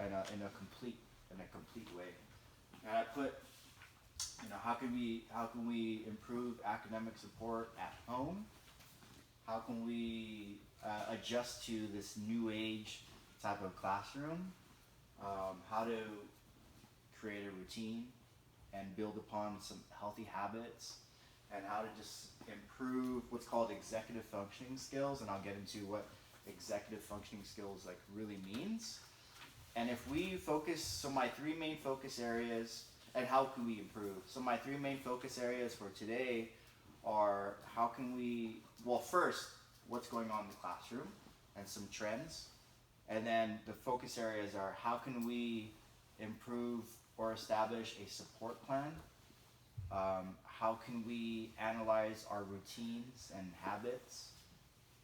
in a complete way. And I put, how can we improve academic support at home? How can we adjust to this new age type of classroom? How to create a routine and build upon some healthy habits, and how to just improve what's called executive functioning skills, and I'll get into what executive functioning skills like really means. And if we focus, so my three main focus areas, and how can we improve? So my three main focus areas for today are how can we, well first, what's going on in the classroom and some trends. And then the focus areas are how can we improve or establish a support plan? How can we analyze our routines and habits?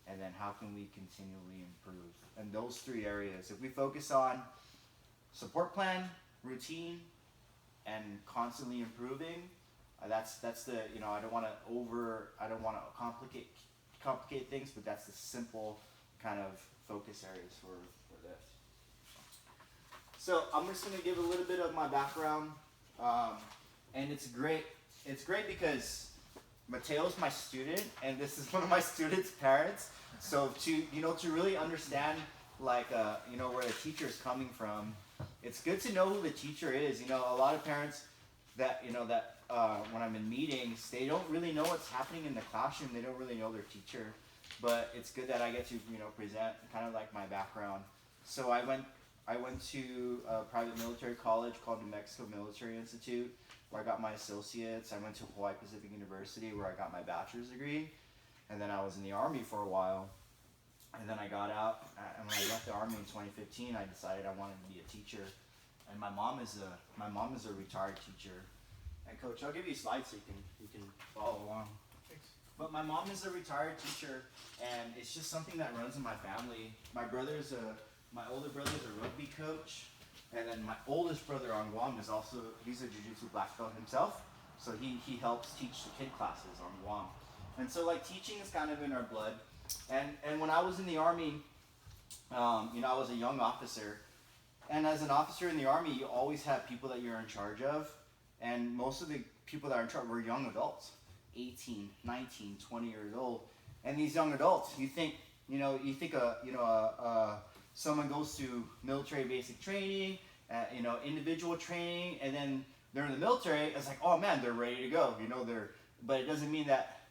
And then how can we continually improve? And those three areas, if we focus on support plan, routine, and constantly improving, that's the, I don't want to complicate things, but that's the simple kind of focus areas for this. So I'm just going to give a little bit of my background, and it's great because Mateo's my student, and this is one of my students' parents. So to really understand where the teacher is coming from, it's good to know who the teacher is. A lot of parents that when I'm in meetings, they don't really know what's happening in the classroom. They don't really know their teacher, but it's good that I get to present kind of like my background. So I went to a private military college called New Mexico Military Institute, where I got my associates. I went to Hawaii Pacific University, where I got my bachelor's degree, and then I was in the Army for a while. And then I got out, and when I left the Army in 2015, I decided I wanted to be a teacher. And my mom is a retired teacher. And Coach, I'll give you slides so you can follow along. Thanks. But my mom is a retired teacher, and it's just something that runs in my family. My older brother is a rugby coach, and then my oldest brother on Guam he's a jiu-jitsu black belt himself. So he helps teach the kid classes on Guam. And so teaching is kind of in our blood. And when I was in the Army, I was a young officer. And as an officer in the Army, you always have people that you're in charge of. And most of the people that are in charge were young adults, 18, 19, 20 years old. And these young adults, you think someone goes to military basic training, individual training, and then they're in the military. It's like, oh man, they're ready to go. But it doesn't mean that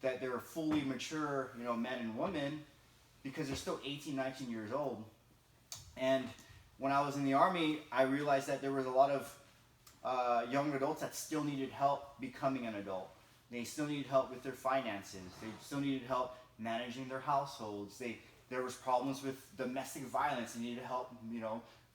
that they're fully mature, men and women, because they're still 18, 19 years old. And when I was in the Army, I realized that there was a lot of young adults that still needed help becoming an adult. They still needed help with their finances. They still needed help managing their households. There was problems with domestic violence. They needed help,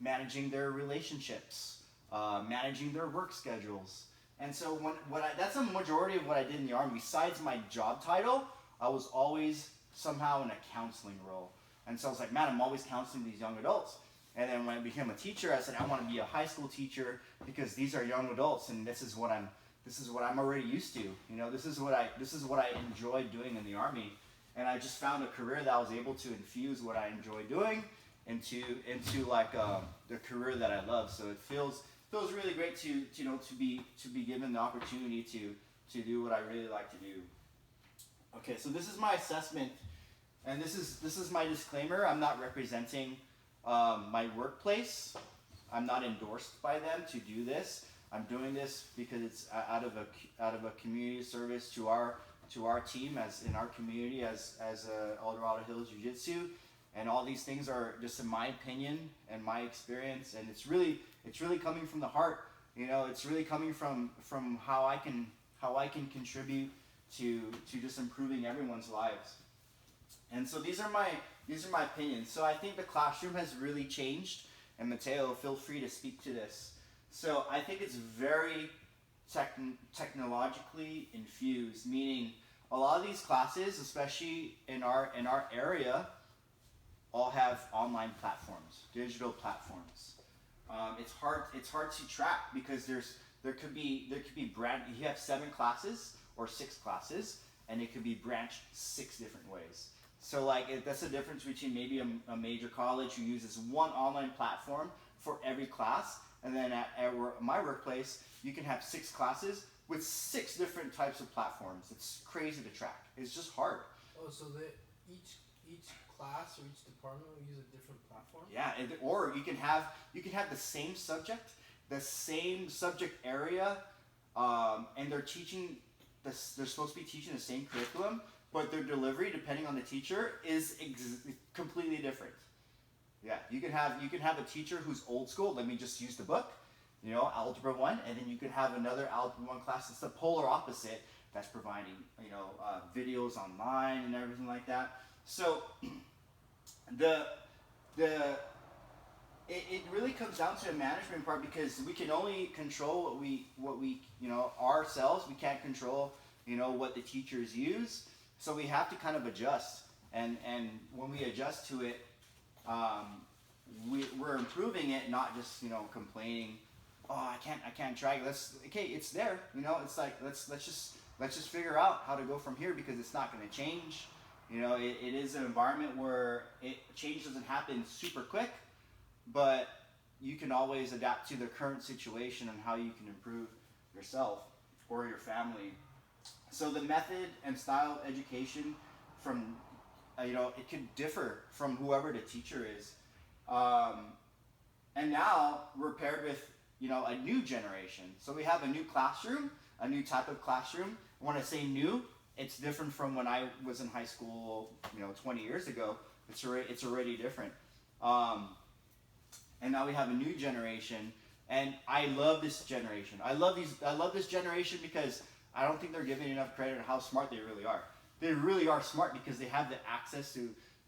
managing their relationships, managing their work schedules. And so that's a majority of what I did in the Army. Besides my job title, I was always somehow in a counseling role. And so I was like, man, I'm always counseling these young adults. And then when I became a teacher, I said, I want to be a high school teacher because these are young adults, and this is what I'm already used to. This is what I enjoyed doing in the Army. And I just found a career that I was able to infuse what I enjoy doing into the career that I love. So it feels really great to be given the opportunity to do what I really like to do. Okay, so this is my assessment, and this is my disclaimer. I'm not representing my workplace. I'm not endorsed by them to do this. I'm doing this because it's out of a community service to our team as in our community as El Dorado Hills Jiu-Jitsu. And all these things are just in my opinion and my experience, and it's really coming from the heart. It's really coming from how I can contribute to just improving everyone's lives. And so these are my opinions. So I think the classroom has really changed, and Mateo, feel free to speak to this. So I think it's very technologically infused, meaning a lot of these classes, especially in our area, all have online platforms, digital platforms. It's hard to track because there could be you have 7 classes or 6 classes, and it could be branched 6 different ways. So like that's the difference between maybe a major college who uses one online platform for every class, and then at my workplace, you can have 6 classes with 6 different types of platforms. It's crazy to track. It's just hard. Oh, so that each class or each department will use a different platform? Yeah, or you can have the same subject area, and they're supposed to be teaching the same curriculum, but their delivery, depending on the teacher, is completely different. Yeah, you can have a teacher who's old school. Let me just use the book, Algebra 1, and then you can have another Algebra 1 class that's the polar opposite, that's providing videos online and everything like that. So it really comes down to a management part, because we can only control what we ourselves. We can't control what the teachers use. So we have to kind of adjust, and when we adjust to it, we're improving it, not just complaining. Oh, I can't track. It's there. It's like let's just figure out how to go from here, because it's not going to change. It is an environment where change doesn't happen super quick, but you can always adapt to the current situation and how you can improve yourself or your family. So the method and style of education from it could differ from whoever the teacher is, and now we're paired with a new generation. So we have a new classroom, a new type of classroom. When I say new, it's different from when I was in high school 20 years ago. It's already different, and now we have a new generation, and I love this generation. I love this generation because I don't think they're giving enough credit on how smart they really are. They really are smart, because they have the access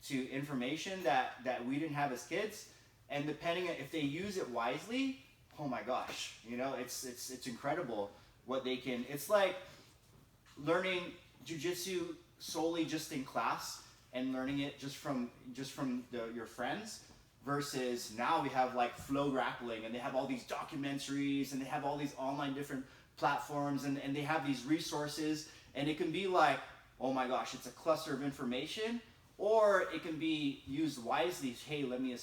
to information that we didn't have as kids, and depending on if they use it wisely, oh my gosh, it's incredible what they can. It's like learning jiu-jitsu solely just in class and learning it just from your friends, versus now we have like flow grappling, and they have all these documentaries, and they have all these online different platforms, and they have these resources, and it can be like, oh my gosh, it's a cluster of information, or it can be used wisely. Hey, let me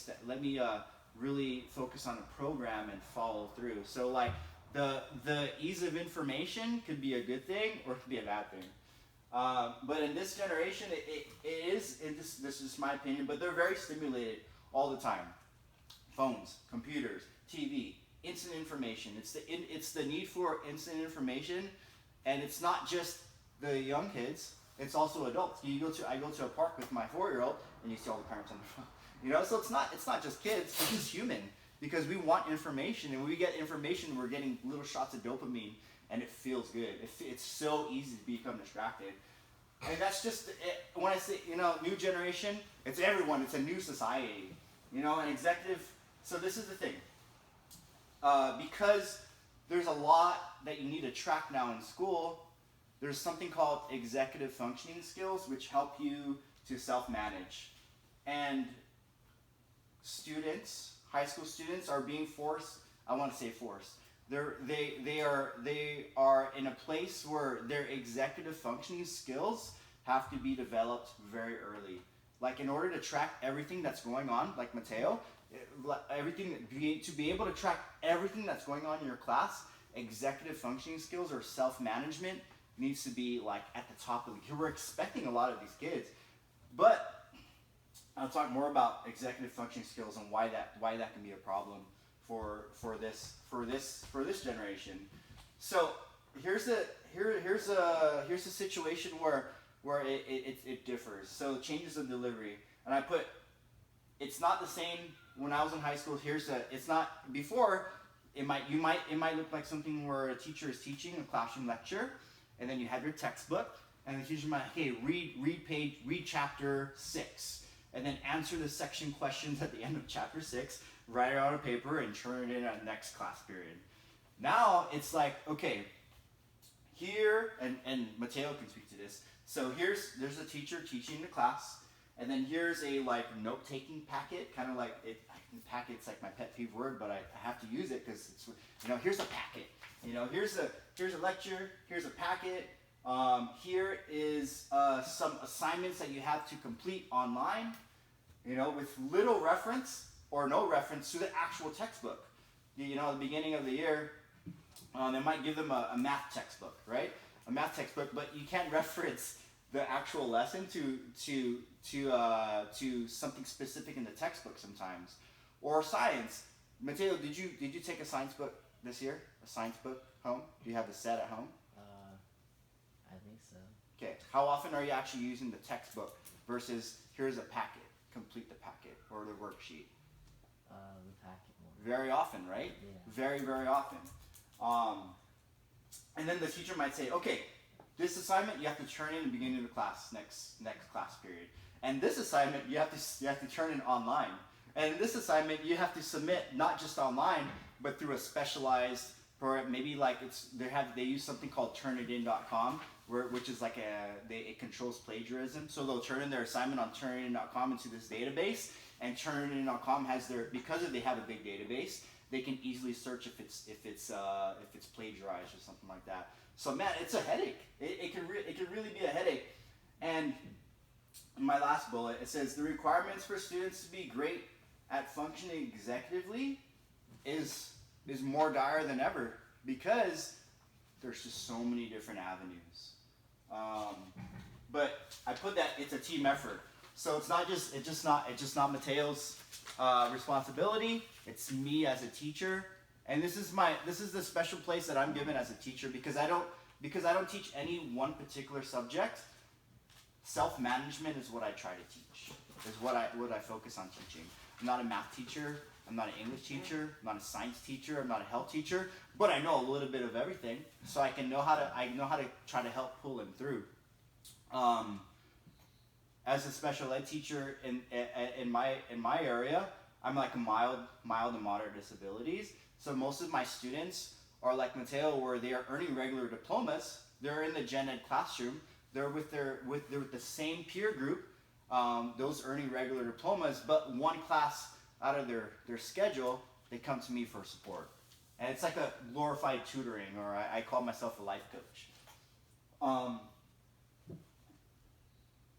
really focus on a program and follow through. So like the ease of information could be a good thing, or it could be a bad thing. But in this generation, this is my opinion, but they're very stimulated all the time. Phones, computers, TV, instant information. It's the need for instant information, and it's not just the young kids. It's also adults. I go to a park with my 4-year-old, and you see all the parents on the phone. So it's not just kids. It's just human, because we want information, and when we get information, we're getting little shots of dopamine, and it feels good. It's so easy to become distracted, and that's just it. When I say new generation, it's everyone. It's a new society. An executive. So this is the thing. Because there's a lot that you need to track now in school, there's something called executive functioning skills, which help you to self-manage. And students, high school students, are being forced. I want to say forced. They are in a place where their executive functioning skills have to be developed very early. Like, in order to track everything that's going on, like Mateo, to be able to track everything that's going on in your class, executive functioning skills or self-management needs to be like at the top of the. We're expecting a lot of these kids, but I'll talk more about executive functioning skills and why that can be a problem for this generation. So here's a situation where it differs. So changes of delivery, and I put, it's not the same when I was in high school. It's not before. It might look like something where a teacher is teaching a classroom lecture, and then you have your textbook, and the teacher might, hey, read chapter 6, and then answer the section questions at the end of chapter 6, write it on a paper, and turn it in at the next class period. Now it's like, okay, here, and Mateo can speak to this. So there's a teacher teaching the class, and then here's a like note-taking packet, kind of like packet's like my pet peeve word, but I have to use it because it's, here's a packet. Here's a lecture, here's a packet, Here is some assignments that you have to complete online, with little reference or no reference to the actual textbook. At the beginning of the year, they might give them a math textbook, right? A math textbook, but you can't reference the actual lesson to something specific in the textbook sometimes. Or science. Mateo, did you take a science book this year? A science book home? Do you have the set at home? I think so. Okay. How often are you actually using the textbook versus here's a packet, complete the packet, or the worksheet? The packet more. Very often, right? Yeah. Very, very often. And then the teacher might say, okay, this assignment you have to turn in the beginning of the class, next class period. And this assignment you have to turn in online. And this assignment you have to submit not just online, but through a specialized program. Maybe like they use something called turnitin.com, which is like it controls plagiarism. So they'll turn in their assignment on turnitin.com into this database, and turnitin.com has because they have a big database, they can easily search if it's plagiarized or something like that. So man, it's a headache. It can really be a headache. And in my last bullet, it says the requirements for students to be great at functioning executively is more dire than ever, because there's just so many different avenues. But I put that it's a team effort. So it's just not Mateo's responsibility. It's me as a teacher, and this is the special place that I'm given as a teacher, because I don't teach any one particular subject. Self-management is what I try to teach. Is what I focus on teaching. I'm not a math teacher. I'm not an English teacher. I'm not a science teacher. I'm not a health teacher. But I know a little bit of everything, so I know how to try to help pull them through. As a special ed teacher in my area, I'm like a mild to moderate disabilities. So most of my students are like Mateo, where they are earning regular diplomas. They're in the gen ed classroom. They're with the same peer group, those earning regular diplomas, but one class out of their schedule, they come to me for support. And it's like a glorified tutoring, or I call myself a life coach.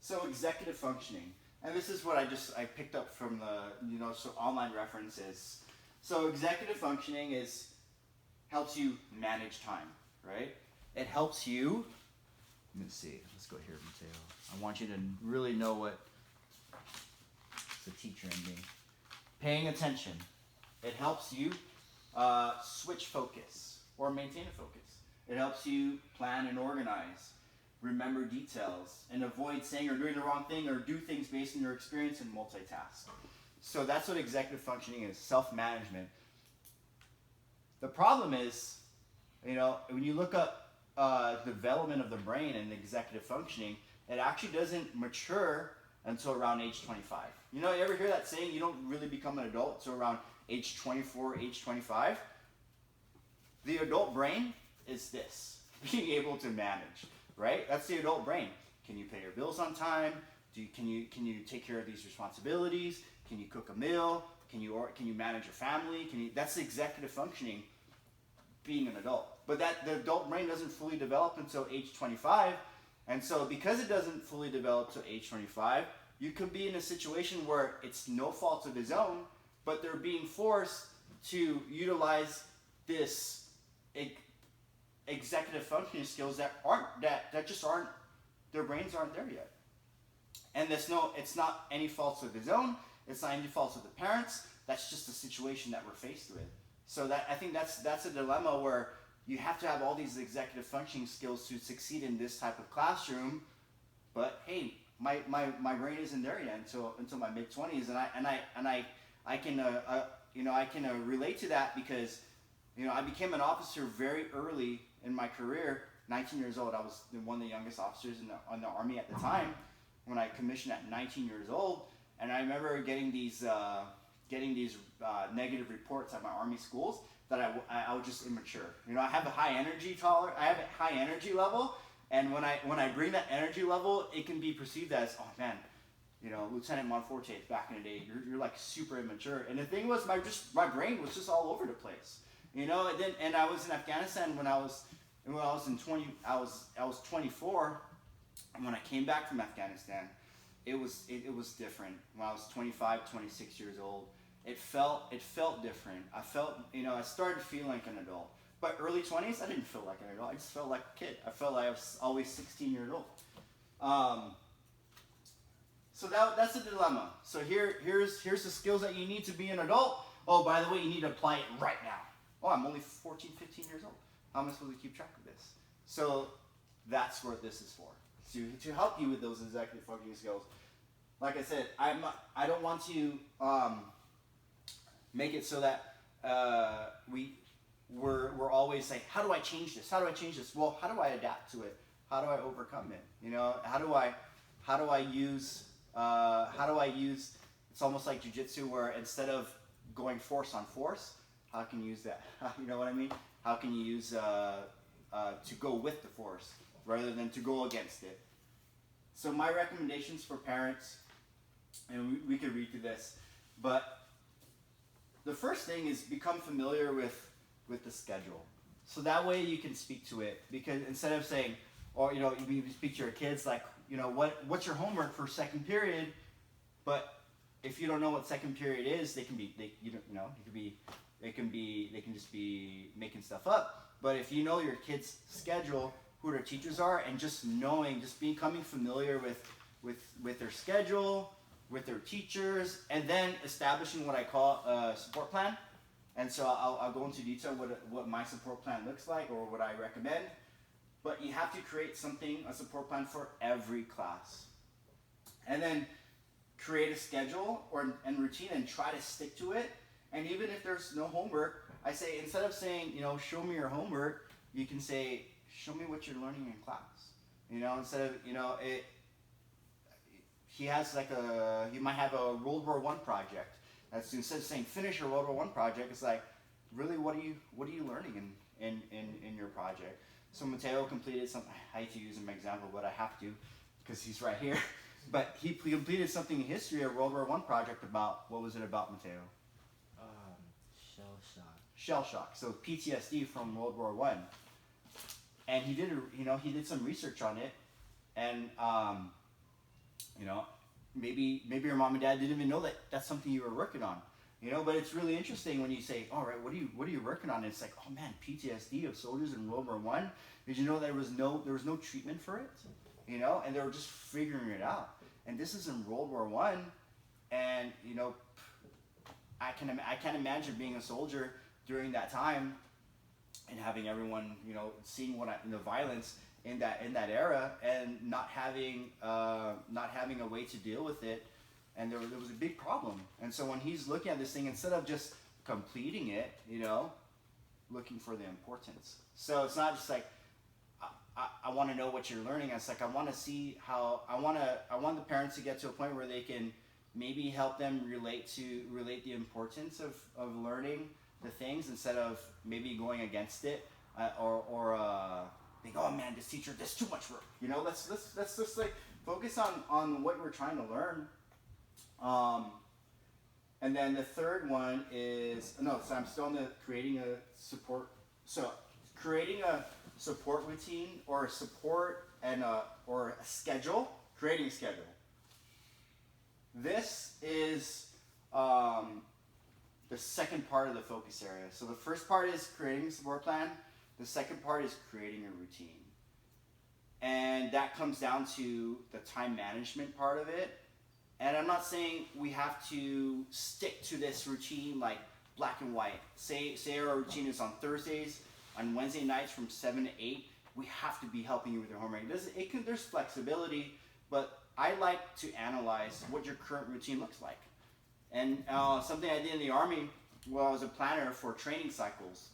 So executive functioning. And this is what I picked up from the, so online references. So executive functioning helps you manage time, right? It helps you, let me see, let's go here, Mateo. I want you to really know what the teacher in me. Paying attention. It helps you switch focus or maintain a focus. It helps you plan and organize, remember details, and avoid saying or doing the wrong thing, or do things based on your experience, and multitask. So that's what executive functioning is, self-management. The problem is, when you look up development of the brain and executive functioning, it actually doesn't mature until around age 25. You ever hear that saying, you don't really become an adult until around age 24, age 25? The adult brain is this, being able to manage, right? That's the adult brain. Can you pay your bills on time? Can you take care of these responsibilities? Can you cook a meal? Can you manage your family? That's the executive functioning, being an adult. But the adult brain doesn't fully develop until age 25. And so because it doesn't fully develop till age 25, you could be in a situation where it's no fault of his own, but they're being forced to utilize this executive functioning skills that just aren't, their brains aren't there yet. And it's not any faults of his own, it's not any faults of the parents, that's just the situation that we're faced with. So I think that's a dilemma where you have to have all these executive functioning skills to succeed in this type of classroom, but hey, my brain isn't there yet until my mid-20s, and I can relate to that, because I became an officer very early in my career. 19 years old, I was one of the youngest officers in the Army at the time, when I commissioned at 19 years old. And I remember getting these negative reports at my Army schools that I was just immature. I have a high energy level, and when I bring that energy level, it can be perceived as, oh man, Lieutenant Monforte back in the day, you're like super immature. And the thing was, my brain was just all over the place. And I was in Afghanistan when I was And when I was 24, and when I came back from Afghanistan, it was different. When I was 25, 26 years old, it felt different. I felt, I started feeling like an adult. But early 20s, I didn't feel like an adult. I just felt like a kid. I felt like I was always 16 years old. So that's a dilemma. So here's the skills that you need to be an adult. Oh, by the way, you need to apply it right now. Oh, I'm only 14, 15 years old. How am I supposed to keep track of this? So that's what this is for. To help you with those executive functioning skills. Like I said, I don't want to make it so that we're always saying, how do I change this? How do I change this? Well, how do I adapt to it? How do I overcome it? How do I use it's almost like jiu-jitsu, where instead of going force on force, how can you use that? You know what I mean? How can you use to go with the force rather than to go against it? So my recommendations for parents, and we could read through this, but the first thing is become familiar with the schedule. So that way you can speak to it, because instead of saying, or you speak to your kids like, what's your homework for second period? But if you don't know what second period is, they can just be making stuff up. But if you know your kids' schedule, who their teachers are, and just becoming familiar with their schedule, with their teachers, and then establishing what I call a support plan. And so I'll go into detail what my support plan looks like, or what I recommend. But you have to create a support plan for every class. And then create a schedule and routine and try to stick to it. And even if there's no homework, I say, instead of saying, show me your homework, you can say, show me what you're learning in class. Instead of, he might have a World War I project. That's, instead of saying finish your World War I project, it's like, really, what are you learning in your project? So Mateo completed something. I hate to use him as an example, but I have to because he's right here. But he completed something in history, a World War I project about, what was it about, Mateo? Shell shock. Shell shock. So PTSD from World War I. And he did some research on it, and maybe your mom and dad didn't even know that that's something you were working on. But it's really interesting when you say, all right, what are you working on? And it's like, oh man, PTSD of soldiers in World War I. Did you know there was no treatment for it? And they were just figuring it out. And this is in World War I, and I can't imagine being a soldier during that time and having everyone seeing the violence in that era, and not having a way to deal with it. And there was a big problem. And so when he's looking at this thing, instead of just completing it, looking for the importance. So it's not just like, I want to know what you're learning. It's like, I want to see how, I want the parents to get to a point where they can maybe help them relate the importance of learning the things, instead of maybe going against it, or think, oh man, this teacher, there's too much work. Let's just like focus on what we're trying to learn. And then the third one is, so I'm still on the creating a support. So creating a support routine, or a support or a schedule, creating a schedule. This is the second part of the focus area. So the first part is creating a support plan. The second part is creating a routine. And that comes down to the time management part of it. And I'm not saying we have to stick to this routine like black and white. Say our routine is on Thursdays, on Wednesday nights from 7 to 8. We have to be helping you with your homework. There's flexibility, but I like to analyze what your current routine looks like. And something I did in the Army, well, I was a planner for training cycles.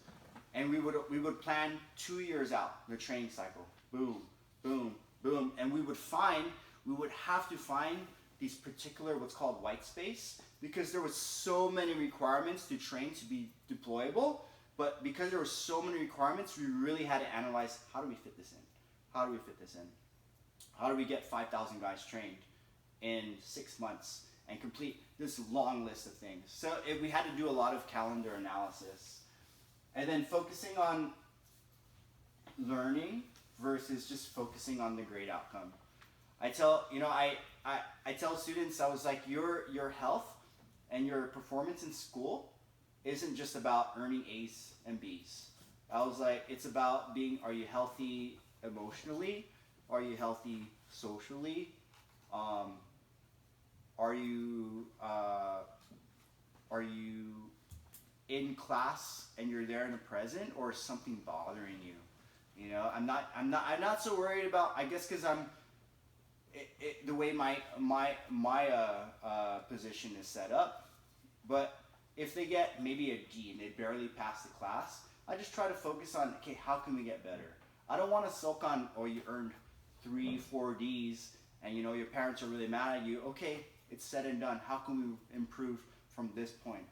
And we would plan 2 years out, the training cycle. Boom, boom, boom. And we would have to find these particular, what's called white space, because there was so many requirements to train to be deployable. But because there were so many requirements, we really had to analyze, how do we fit this in? How do we fit this in? How do we get 5,000 guys trained in 6 months and complete this long list of things? So we had to do a lot of calendar analysis. And then focusing on learning versus just focusing on the grade outcome. I tell I tell students, I was like, your health and your performance in school isn't just about earning A's and B's. I was like, it's about are you healthy emotionally? Are you healthy socially? Are you in class and you're there in the present, or is something bothering you? You know, I'm not so worried about, I guess, because the way my position is set up. But if they get maybe a D and they barely pass the class, I just try to focus on, okay, how can we get better? I don't want to sulk on, oh, you earned 3, 4 D's and your parents are really mad at you. Okay, it's said and done. How can we improve from this point?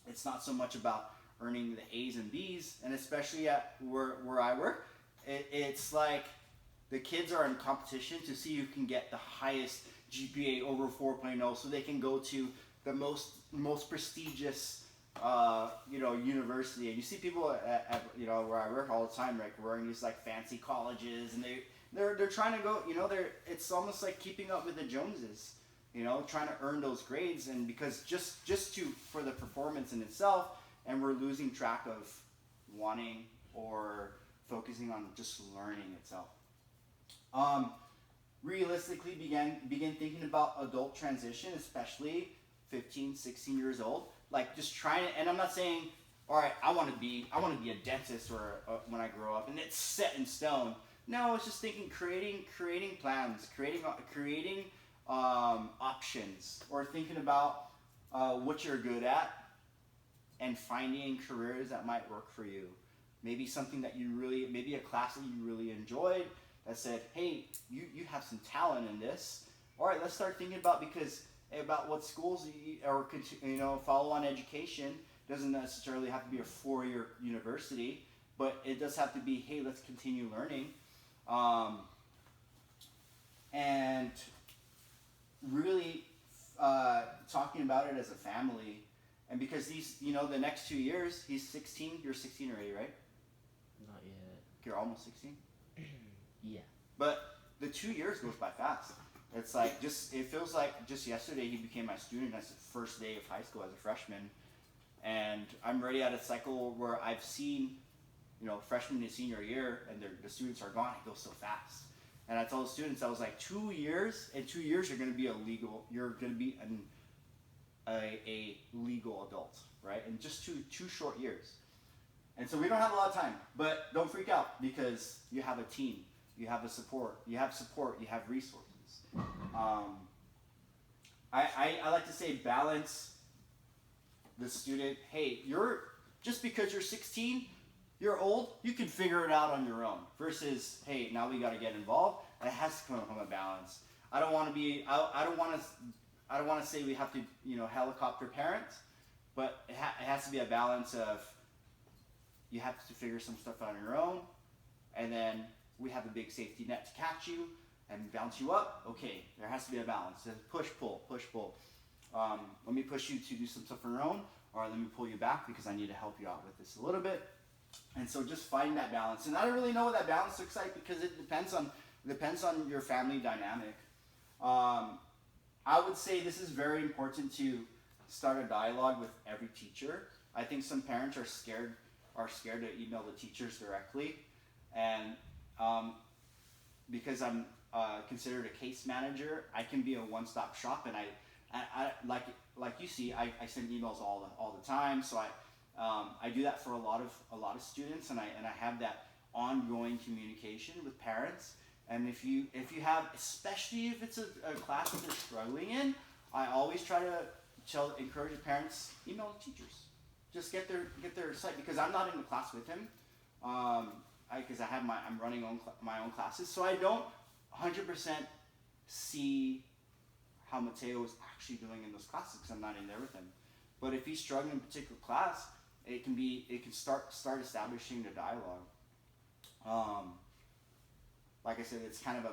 It's not so much about earning the A's and B's, and especially at where I work, it's like the kids are in competition to see who can get the highest GPA over 4.0 so they can go to the most prestigious university. And you see people at where I work all the time, like wearing these like fancy colleges, and they're trying to go, it's almost like keeping up with the Joneses, trying to earn those grades, and because just for the performance in itself, and we're losing track of wanting or focusing on just learning itself. Realistically begin thinking about adult transition, especially 15, 16 years old. Like just trying to, and I'm not saying, all right, I want to be a dentist or when I grow up, and it's set in stone. No, it's just thinking, creating plans, creating options, or thinking about what you're good at, and finding careers that might work for you. Maybe something that maybe a class that you really enjoyed that said, hey, you have some talent in this. All right, let's start thinking about what schools or follow on education. Doesn't necessarily have to be a 4-year university, but it does have to be, hey, let's continue learning. And really talking about it as a family. And because the next 2 years, he's 16, you're 16 already, right? Not yet. You're almost 16? Yeah. But the 2 years goes by fast. It's like it feels like just yesterday he became my student. That's the first day of high school as a freshman. And I'm already at a cycle where I've seen, freshman and senior year, and the students are gone. It goes so fast. And I told the students, I was like, 2 years, in 2 years you're going to be a legal adult, right? And just two short years. And so we don't have a lot of time, but don't freak out because you have a team, you have support, you have resources. I like to say balance the student. Hey, just because you're 16, you're old, you can figure it out on your own. Versus, hey, now we got to get involved. It has to come from a balance. I don't want to say we have to, helicopter parents, but it has to be a balance of you have to figure some stuff out on your own, and then we have a big safety net to catch you and bounce you up. Okay, there has to be a balance. Push, pull, push, pull. Let me push you to do some stuff on your own, or let me pull you back because I need to help you out with this a little bit. And so just finding that balance. And I don't really know what that balance looks like because it depends on your family dynamic. I would say this is very important to start a dialogue with every teacher. I think some parents are scared to email the teachers directly, and because I'm considered a case manager, I can be a one-stop shop, and I like you see, I send emails all the time. So I do that for a lot of students, and I have that ongoing communication with parents. And if you have, especially if it's a class that they're struggling in, I always try to encourage the parents, email the teachers. Just get their site, because I'm not in the class with him, because I'm running my own classes, so I don't 100% see how Mateo is actually doing in those classes because I'm not in there with him. But if he's struggling in a particular class, it can start establishing the dialogue. Like I said, it's kind of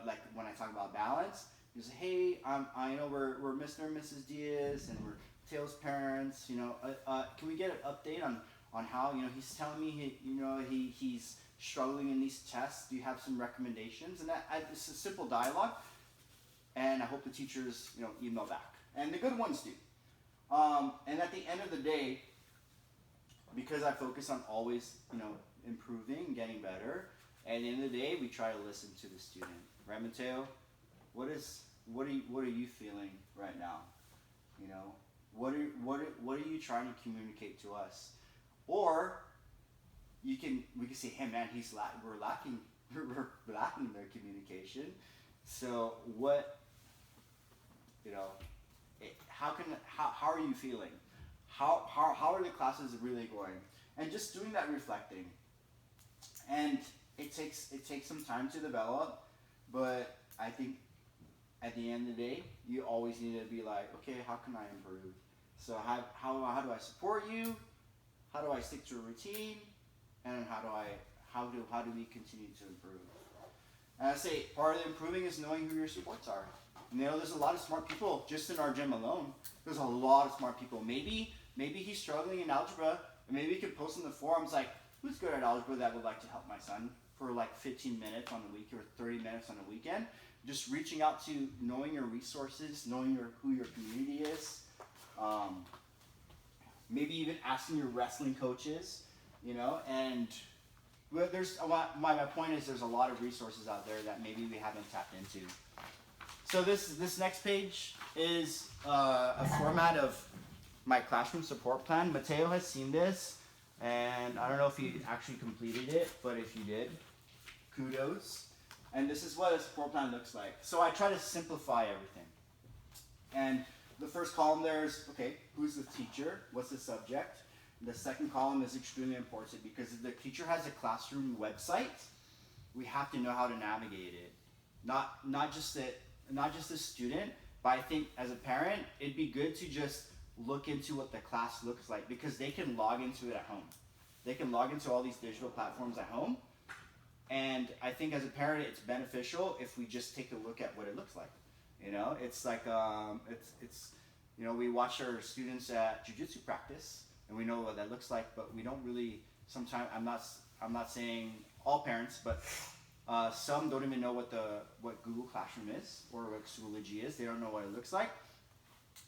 like when I talk about balance, you say, hey, I know we're Mr. and Mrs. Diaz, and we're Mateo's parents. Can we get an update on how he's telling me he's struggling in these tests? Do you have some recommendations? And it's a simple dialogue, and I hope the teachers, you know, email back. And the good ones do. And at the end of the day, because I focus on always, you know, improving, getting better, at the end of the day, we try to listen to the student. Right, Mateo? What are you feeling right now? You know, what are you trying to communicate to us? Or we can say, hey man, we're lacking their communication. So what, you know, how are you feeling? How are the classes really going? And just doing that reflecting. And it takes some time to develop, but I think at the end of the day, you always need to be like, okay, how can I improve? So how do I support you? How do I stick to a routine? And how do we continue to improve? And I say part of the improving is knowing who your supports are. You know, there's a lot of smart people just in our gym alone. There's a lot of smart people. Maybe he's struggling in algebra, and maybe he could post in the forums like, who's good at algebra that would like to help my son for like 15 minutes on the week or 30 minutes on the weekend. Just reaching out to knowing your resources, knowing who your community is. Maybe even asking your wrestling coaches, you know, and my point is there's a lot of resources out there that maybe we haven't tapped into. So this next page is a format of my classroom support plan. Mateo has seen this, and I don't know if he actually completed it, but if you did, kudos. And this is what a support plan looks like. So I try to simplify everything. And the first column there is, okay, who's the teacher? What's the subject? The second column is extremely important because if the teacher has a classroom website, we have to know how to navigate it. Not just the student, but I think as a parent, it'd be good to just look into what the class looks like because they can log into it at home. They can log into all these digital platforms at home. And I think as a parent, it's beneficial if we just take a look at what it looks like. You know, it's like, it's you know, we watch our students at jiu-jitsu practice and we know what that looks like, but we don't really, sometimes, I'm not saying all parents, but some don't even know what Google Classroom is or what Schoology is. They don't know what it looks like.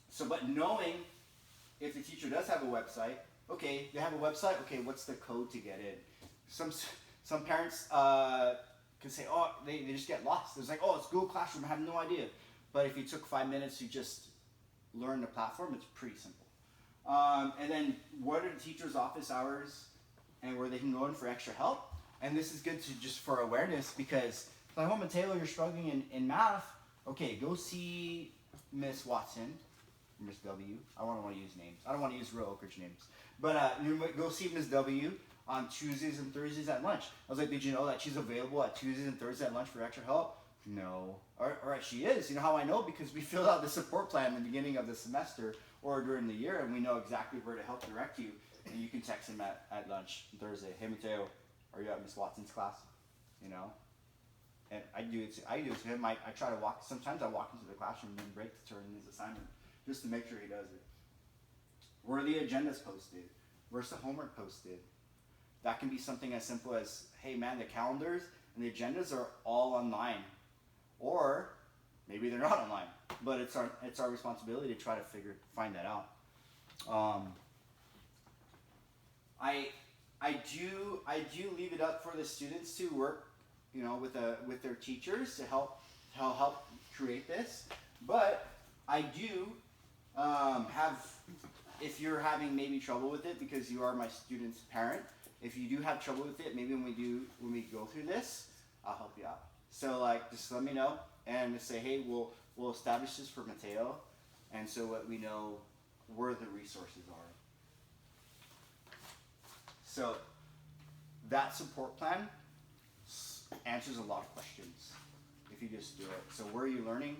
So, but knowing if the teacher does have a website, okay, they have a website, okay, what's the code to get in? Some parents can say, oh, they just get lost. It's like, oh, it's Google Classroom, I have no idea. But if you took 5 minutes to just learn the platform, it's pretty simple. And then what are the teacher's office hours and where they can go in for extra help? And this is good to just for awareness because like, oh, Mateo, you're struggling in math. Okay, go see Miss Watson, Miss W. I don't want to use names. I don't want to use real Oak Ridge names. But go see Miss W on Tuesdays and Thursdays at lunch. I was like, did you know that she's available at Tuesdays and Thursdays at lunch for extra help? No. All right, she is. You know how I know? Because we filled out the support plan in the beginning of the semester or during the year, and we know exactly where to help direct you. And you can text him at lunch Thursday. Hey, Mateo, are you at Miss Watson's class? You know? And I do it to him. I try to walk. Sometimes I walk into the classroom and break to turn in his assignment just to make sure he does it. Where are the agendas posted? Where's the homework posted? That can be something as simple as, hey man, the calendars and the agendas are all online. Or maybe they're not online, but it's our responsibility to try to find that out. I do leave it up for the students to work, you know, with their teachers to help create this. But I do have, if you're having maybe trouble with it because you are my student's parent, if you do have trouble with it, maybe when we go through this, I'll help you out. So like, just let me know and say, hey, we'll establish this for Mateo, and so that we know where the resources are. So that support plan answers a lot of questions if you just do it. So where are you learning?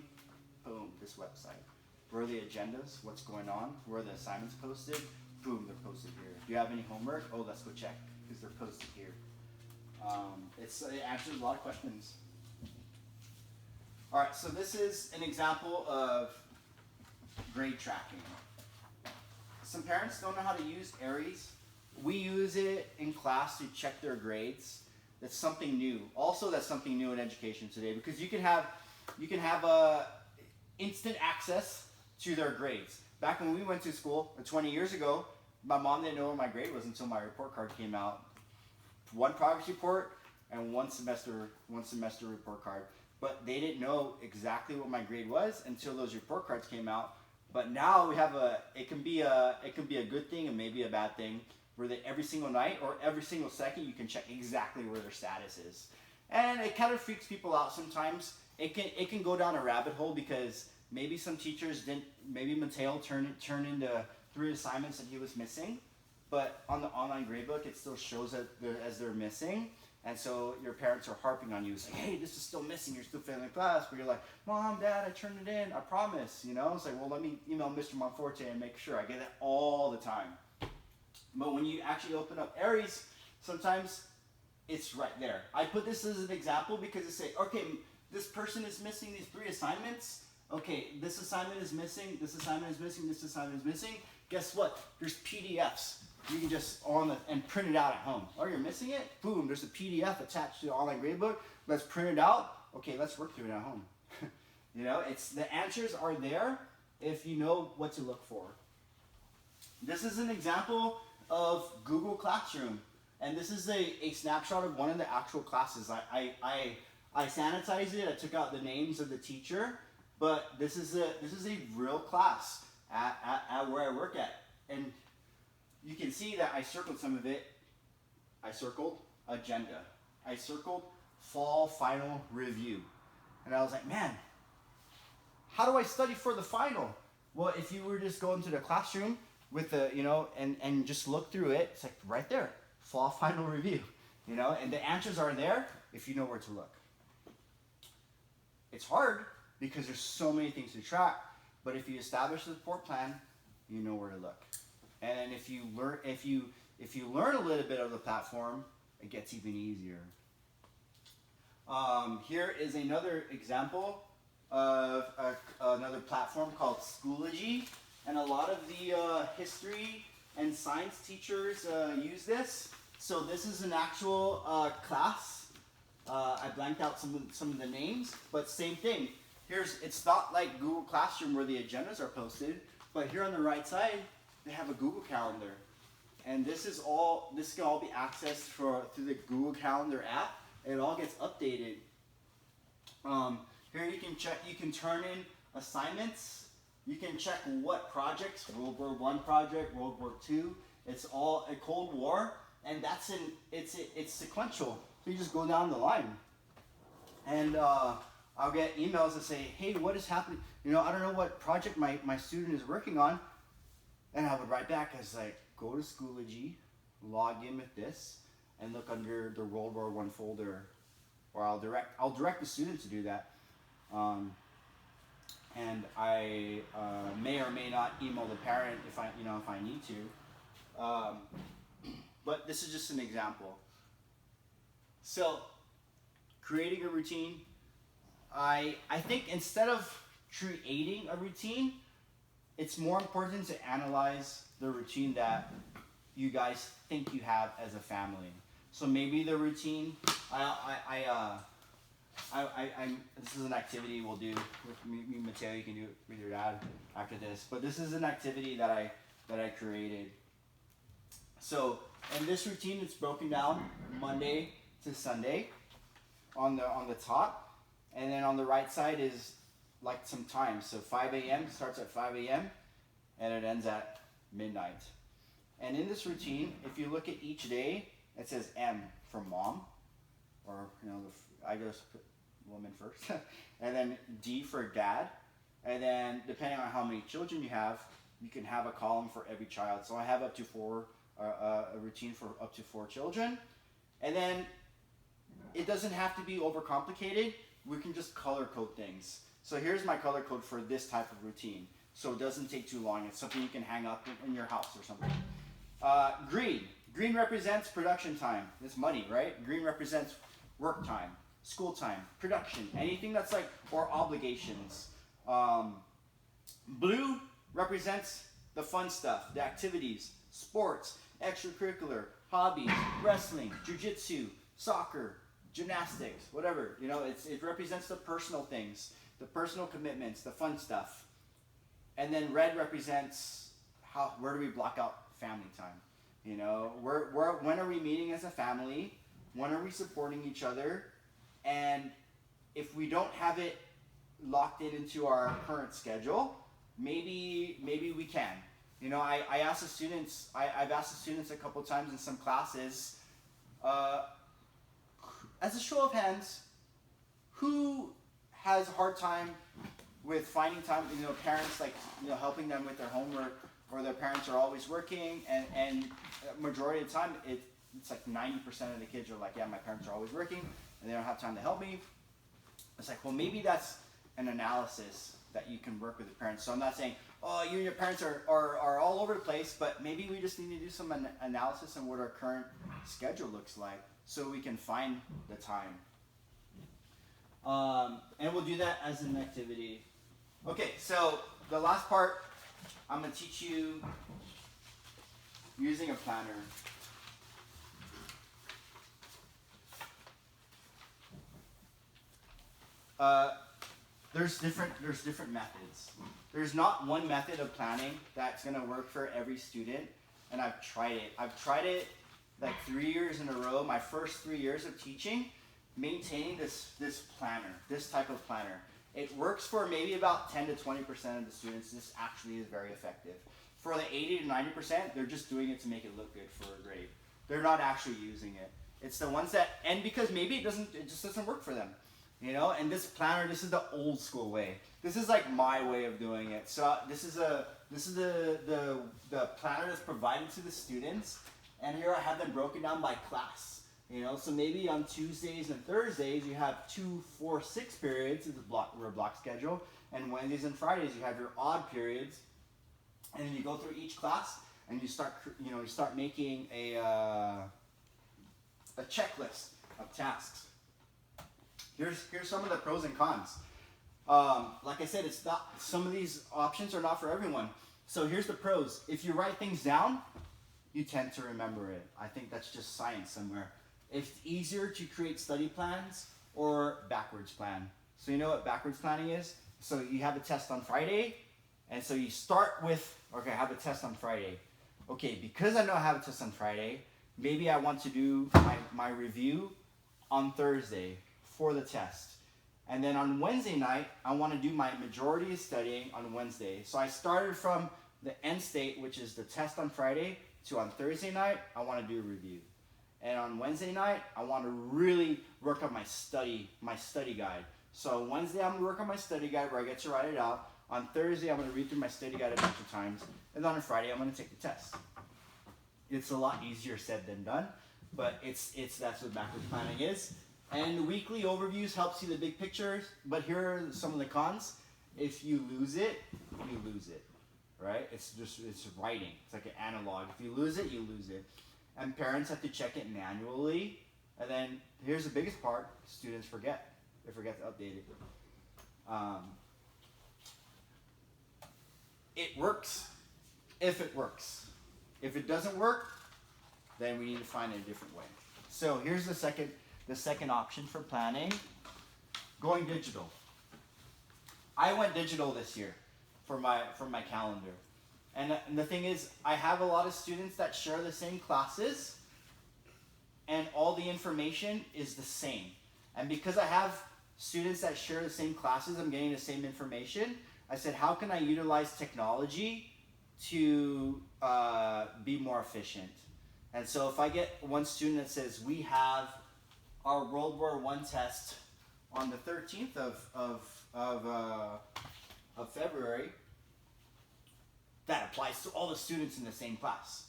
Boom, this website. Where are the agendas? What's going on? Where are the assignments posted? Boom, they're posted here. Do you have any homework? Oh, let's go check because they're posted here. It answers a lot of questions. All right, so this is an example of grade tracking. Some parents don't know how to use Aries. We use it in class to check their grades. That's something new. Also, that's something new in education today, because you can have instant access to their grades. Back when we went to school 20 years ago, my mom didn't know what my grade was until my report card came out. One progress report and one semester report card. But they didn't know exactly what my grade was until those report cards came out. But now we have it can be a good thing and maybe a bad thing, where that every single night or every single second you can check exactly where their status is. And it kind of freaks people out sometimes. It can go down a rabbit hole, because maybe some teachers didn't, maybe Mateo turned into 3 assignments that he was missing, but on the online gradebook it still shows that they're missing. And so your parents are harping on you, saying, hey, this is still missing, you're still failing class. But you're like, Mom, Dad, I turned it in, I promise. You know, it's like, well, let me email Mr. Monforte and make sure. I get that all the time. But when you actually open up Aries, sometimes it's right there. I put this as an example because it say, okay, this person is missing these 3 assignments. Okay, this assignment is missing, this assignment is missing, this assignment is missing. Guess what? There's PDFs. You can just and print it out at home. Oh, you're missing it? Boom, there's a PDF attached to the online gradebook. Let's print it out. Okay, let's work through it at home. You know, the answers are there if you know what to look for. This is an example of Google Classroom. And this is a snapshot of one of the actual classes. I sanitized it, I took out the names of the teacher, but this is a real class at where I work at. And you can see that I circled some of it. I circled agenda. I circled fall final review. And I was like, man, how do I study for the final? Well, if you were just going to the classroom with the, you know, and just look through it, it's like right there, fall final review, you know, and the answers are there if you know where to look. It's hard because there's so many things to track, but if you establish the report plan, you know where to look. And if you learn a little bit of the platform, it gets even easier. Here is another example of another platform called Schoology, and a lot of the history and science teachers use this. So this is an actual class. I blanked out some of the names, but same thing. It's not like Google Classroom where the agendas are posted, but here on the right side, they have a Google Calendar. And this can all be accessed through the Google Calendar app. It all gets updated. Here you can turn in assignments. You can check what projects, World War I project, World War II. It's all a Cold War, and it's sequential. So you just go down the line. And I'll get emails that say, hey, what is happening? You know, I don't know what project my student is working on. And I would write back as like, go to Schoology, log in with this, and look under the World War I folder. Or I'll direct the student to do that. And I may or may not email the parent if I need to. But this is just an example. So, creating a routine. I think instead of creating a routine, it's more important to analyze the routine that you guys think you have as a family. So maybe the routine, this is an activity we'll do with me, Mateo. You can do it with your dad after this. But this is an activity that I created. So in this routine, it's broken down Monday to Sunday on the top, and then on the right side is like some time. So 5 a.m. starts at 5 a.m. and it ends at midnight. And in this routine, if you look at each day, it says M for mom, or I just put woman first, and then D for dad, and then depending on how many children you can have a column for every child. So I have up to 4, a routine for up to 4 children, and then it doesn't have to be overcomplicated. We can just color code things. So here's my color code for this type of routine. So it doesn't take too long. It's something you can hang up in your house or something. Green. Green represents production time. It's money, right? Green represents work time, school time, production, anything that's like, or obligations. Blue represents the fun stuff, the activities, sports, extracurricular, hobbies, wrestling, jiujitsu, soccer, gymnastics, whatever. You know, it represents the personal things, the personal commitments, the fun stuff. And then red represents where do we block out family time? You know, when are we meeting as a family? When are we supporting each other? And if we don't have it locked into our current schedule, maybe we can. You know, I asked the students, I've asked the students a couple times in some classes, as a show of hands, who has a hard time with finding time, you know, parents like, you know, helping them with their homework, or their parents are always working, and majority of the time, it's like 90% of the kids are like, yeah, my parents are always working, and they don't have time to help me. It's like, well, maybe that's an analysis that you can work with the parents. So I'm not saying, oh, you and your parents are all over the place, but maybe we just need to do some analysis on what our current schedule looks like so we can find the time. And we'll do that as an activity. Okay, so the last part, I'm going to teach you using a planner. There's different methods. There's not one method of planning that's going to work for every student, and I've tried it. I've tried it like 3 years in a row, my first 3 years of teaching, maintaining this planner, this type of planner. It works for maybe about 10 to 20% of the students. This actually is very effective. For the 80 to 90%, they're just doing it to make it look good for a grade. They're not actually using it. It's the ones that, and because maybe it just doesn't work for them. You know, and this planner, this is the old school way. This is like my way of doing it. So this is the planner that's provided to the students, and here I have them broken down by class. You know, so maybe on Tuesdays and Thursdays you have 2, 4, 6 periods. It's a block schedule, and Wednesdays and Fridays you have your odd periods, and then you go through each class and you start making a checklist of tasks. Here's some of the pros and cons. Like I said, it's not, some of these options are not for everyone. So here's the pros. If you write things down, you tend to remember it. I think that's just science somewhere. It's easier to create study plans or backwards plan. So you know what backwards planning is? So you have a test on Friday, and so you start with, okay, I have a test on Friday. Okay, because I know I have a test on Friday, maybe I want to do my review on Thursday for the test. And then on Wednesday night, I want to do my majority of studying on Wednesday. So I started from the end state, which is the test on Friday, to on Thursday night, I want to do a review. And on Wednesday night, I want to really work on my study guide. So Wednesday, I'm going to work on my study guide where I get to write it out. On Thursday, I'm going to read through my study guide a bunch of times. And then on Friday, I'm going to take the test. It's a lot easier said than done, but that's what backwards planning is. And weekly overviews help see the big pictures, but here are some of the cons. If you lose it, you lose it, right? It's writing. It's like an analog. If you lose it, you lose it. And parents have to check it manually. And then here's the biggest part, students forget. They forget to update it. It works if it works. If it doesn't work, then we need to find a different way. So here's the second option for planning, going digital. I went digital this year for my calendar. And the thing is, I have a lot of students that share the same classes, and all the information is the same. And because I have students that share the same classes, I'm getting the same information. I said, how can I utilize technology to be more efficient? And so if I get one student that says, we have our World War I test on the 13th of February, that applies to all the students in the same class.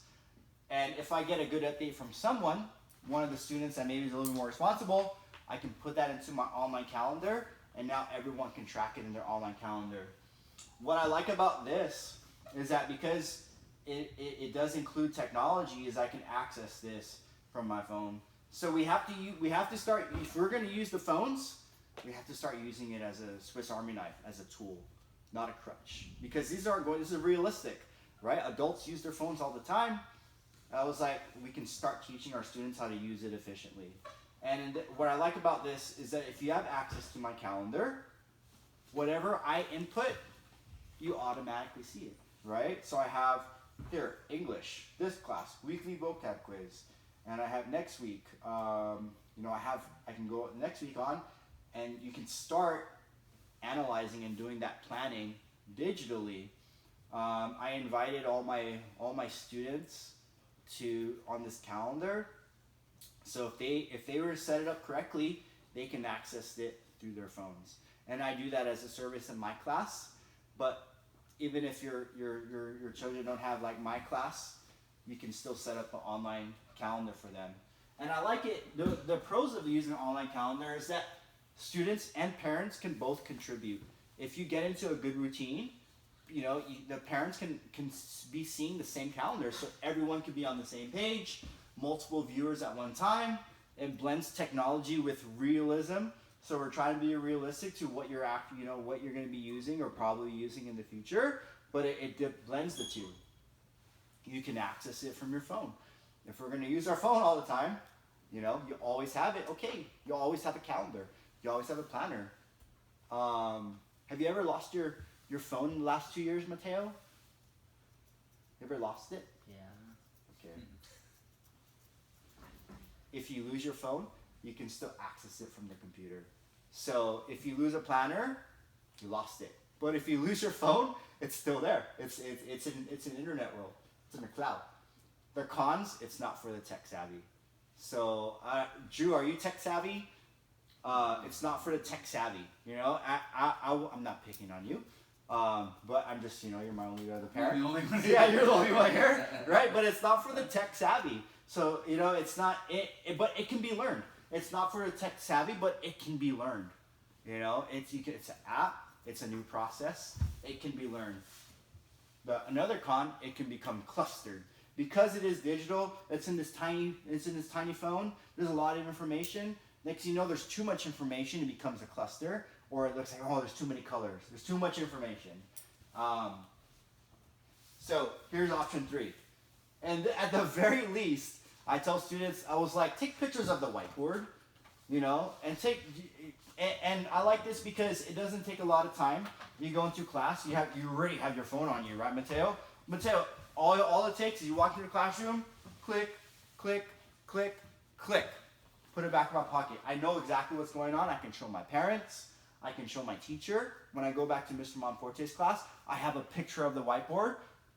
And if I get a good update from someone, one of the students that maybe is a little bit more responsible, I can put that into my online calendar, and now everyone can track it in their online calendar. What I like about this is that because it does include technology, is I can access this from my phone. So we have to start, if we're going to use the phones, we have to start using it as a Swiss Army knife, as a tool, not a crutch. Because this is realistic, right? Adults use their phones all the time. I was like, we can start teaching our students how to use it efficiently. And what I like about this is that if you have access to my calendar, whatever I input, you automatically see it, right? So I have here, English, this class, weekly vocab quiz. And I have next week, you know, I can go next week on, and you can start analyzing and doing that planning digitally. I invited all my students on this calendar. So if they were to set it up correctly, they can access it through their phones. And I do that as a service in my class. But even if your children don't have like my class, you can still set up an online calendar for them. And I like it. The pros of using an online calendar is that students and parents can both contribute. If you get into a good routine, you know, the parents can be seeing the same calendar, so everyone can be on the same page, multiple viewers at one time. It blends technology with realism. So we're trying to be realistic to what you're going to be using or probably using in the future, but it blends the two. You can access it from your phone. If we're going to use our phone all the time, you know, you always have it. Okay, you always have a calendar. You always have a planner. Have you ever lost your phone in the last 2 years, Mateo? You ever lost it? Yeah. Okay. If you lose your phone, you can still access it from the computer. So if you lose a planner, you lost it. But if you lose your phone, it's still there. It's an internet world. It's in the cloud. The cons, it's not for the tech savvy. So Drew, are you tech savvy? It's not for the tech savvy. You know, I'm not picking on you. But I'm just, you know, you're my only other parent. I'm the only one. Yeah, you're the only one here, right? But it's not for the tech savvy. So, you know, it's not, but it can be learned. It's not for the tech savvy, but it can be learned. You know, it's an app, it's a new process, it can be learned. But another con, it can become clustered. Because it is digital, it's in this tiny phone, there's a lot of information. Next thing you know, there's too much information, it becomes a cluster. Or it looks like, oh, there's too many colors. There's too much information. So here's option 3. And at the very least, I tell students, I was like, take pictures of the whiteboard, you know, and I like this because it doesn't take a lot of time. You go into class, you already have your phone on you, right, Mateo? Mateo, all it takes is you walk into the classroom, click, click, click, click. Put it back in my pocket. I know exactly what's going on. I can show my parents. I can show my teacher. When I go back to Mr. Monforte's class, I have a picture of the whiteboard.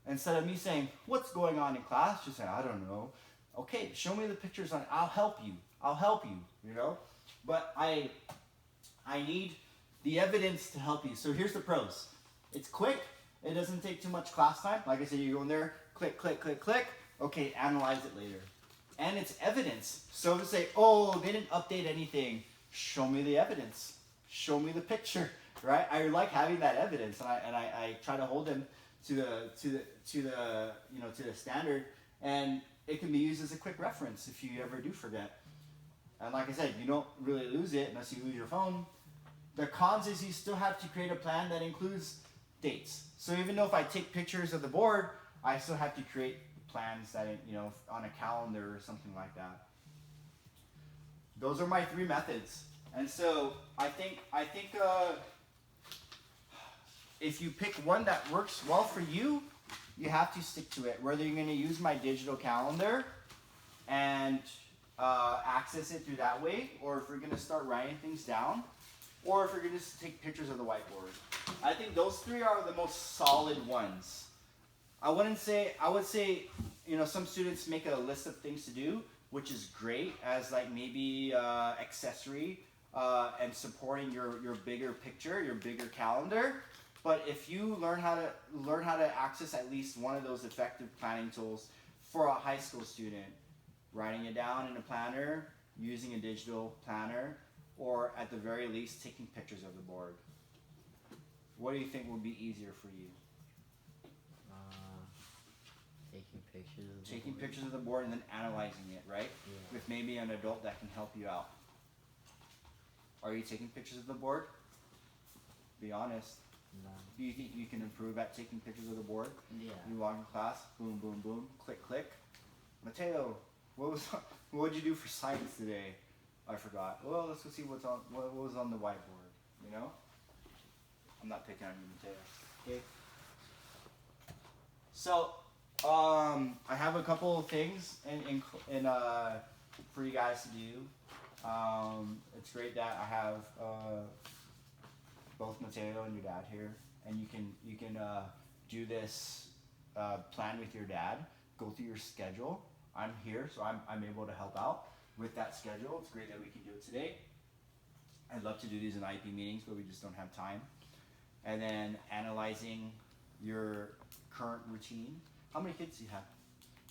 Instead of me saying, what's going on in class? She's saying, I don't know. Okay, show me the pictures on it. I'll help you. I'll help you, you know? But I need the evidence to help you. So here's the pros. It's quick. It doesn't take too much class time. Like I said, you go in there, click, click, click, click. Okay, analyze it later. And it's evidence. So to say, oh, they didn't update anything. Show me the evidence. Show me the picture, right? I like having that evidence, and I try to hold them to the standard, and it can be used as a quick reference if you ever do forget. And like I said, you don't really lose it unless you lose your phone. The cons is you still have to create a plan that includes dates. So even though if I take pictures of the board, I still have to create plans that, you know, on a calendar or something like that. Those are my 3 methods. And so I think if you pick one that works well for you, you have to stick to it. Whether you're going to use my digital calendar and access it through that way, or if you're going to start writing things down, or if you're going to take pictures of the whiteboard. I think those 3 are the most solid ones. I would say, you know, some students make a list of things to do, which is great as like maybe accessory and supporting your bigger picture, your bigger calendar. But if you learn how to access at least one of those effective planning tools for a high school student, writing it down in a planner, using a digital planner, or at the very least taking pictures of the board. What do you think would be easier for you? Taking pictures of the board and then analyzing it, right? Yeah. With maybe an adult that can help you out. Are you taking pictures of the board? Be honest. No. Do you think you can improve at taking pictures of the board? Yeah. You walk in class, boom, boom, boom, click, click. Mateo, what would you do for science today? I forgot. Well, let's go see what was on the whiteboard. You know, I'm not picking on you, Mateo. Okay. So, I have a couple of things for you guys to do. It's great that I have both Mateo and your dad here, and you can do this plan with your dad. Go through your schedule. I'm here, so I'm able to help out with that schedule. It's great that we can do it today. I'd love to do these in IP meetings, but we just don't have time. And then analyzing your current routine. How many kids do you have?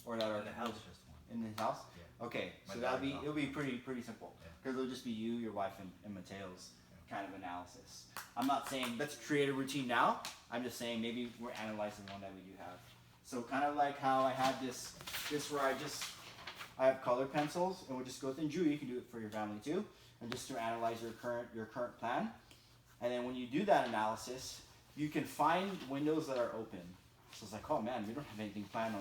Or that are In the house, just one. in the house? Yeah. Okay, My so daughter's it'll be pretty simple. Yeah. Because it'll just be you, your wife, and Mateo's kind of analysis. I'm not saying let's create a routine now. I'm just saying maybe we're analyzing one that we do have. So kind of like how I had this where I have colored pencils, and we'll just go through. And Drew, you can do it for your family too, and just to analyze your current plan. And then when you do that analysis, you can find windows that are open. So it's like, oh man, we don't have anything planned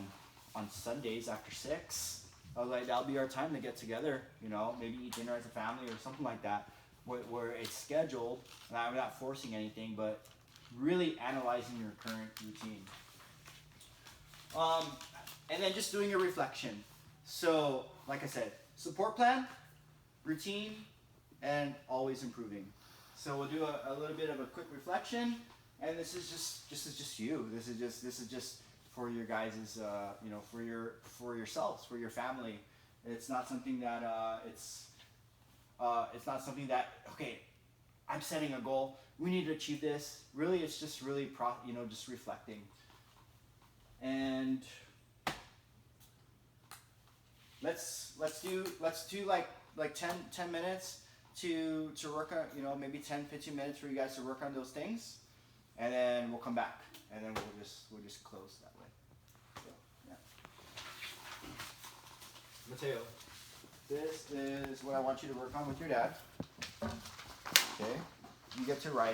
on Sundays after 6. I was like, that'll be our time to get together, you know, maybe eat dinner as a family or something like that, where it's scheduled, and I'm not forcing anything, but really analyzing your current routine. And then just doing a reflection. So, like I said, support plan, routine, and always improving. So we'll do a little bit of a quick reflection, and this is just you. This is just for your guys's, you know, for yourselves, for your family. It's not something that it's not something that, okay, I'm setting a goal. We need to achieve this. Really, it's just really just reflecting. And let's do like 10 minutes to work on, you know, maybe 10-15 minutes for you guys to work on those things, and then we'll come back, and then we'll just close that way. So, yeah. Mateo, this is what I want you to work on with your dad. Okay, you get to write